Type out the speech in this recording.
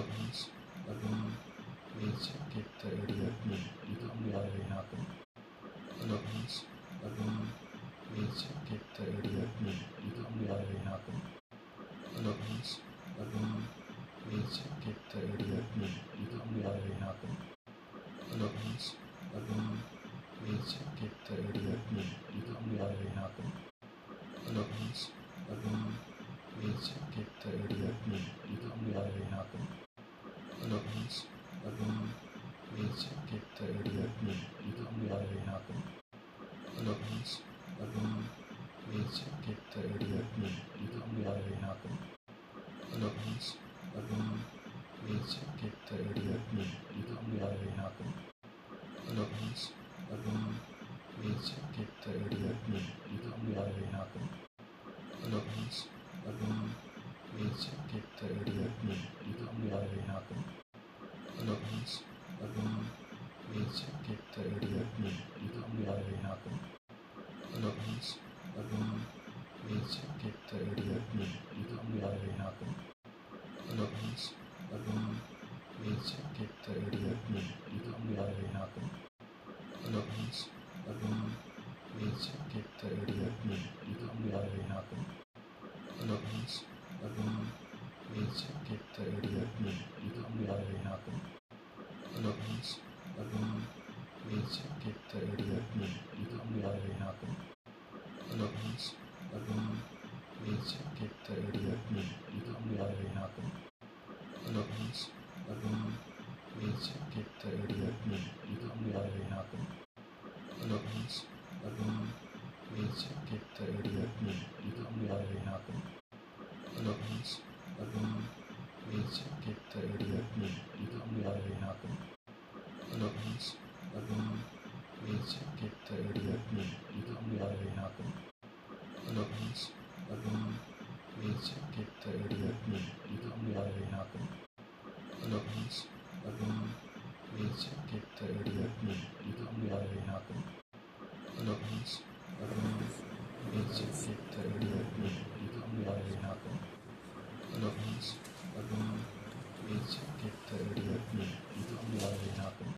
Hello guys, welcome. Please keep the audio mute. Become live happen. Hello guys, welcome. Please keep the audio mute. Become live happen. Hello guys, welcome. Please keep the audio mute. Become live happen. Hello guys, welcome. Please keep the audio mute. Become live happen. Hello guys, welcome. Please keep the audio mute. Become live happen. Hello guys, welcome. Please keep the audio mute. Become live happen. Hello guys, welcome. Please keep the audio mute. Become live happen. Hello guys, welcome. Please keep the audio mute. Become live happen. Hello guys, welcome. Please keep the audio mute. Become live happen. Hello guys, welcome. Please keep the audio mute. Become live happen. Hello guys, welcome. Please keep the audio mute. Become live happen. Hello guys, welcome. Please keep the audio mute. Become live happen. Hello guys, welcome. Please keep the audio mute. Become live happen. Hello guys, welcome. Please keep the audio mute. Become live happen. Hello guys, welcome. Please keep the audio mute. Become live happen. Hello guys, welcome. Please keep the audio mute. Become live happen. Hello guys, welcome. Please keep the audio mute. Become live happen. Hello guys, welcome. Please keep the audio mute. Become live happen. Hello guys, welcome. Please keep the audio mute. Become live happen. Hello guys, welcome. Please keep the audio mute. Become live happen. Hello guys, welcome. Please keep the audio mute. Become live happen. Hello guys, welcome. Please keep the audio mute. Become live happen. Hello guys, welcome. Please keep the audio mute. Become live happen. Hello guys, welcome. Please keep the audio mute. Become live happen. Hello guys, welcome. Please keep the audio mute. Become live happen.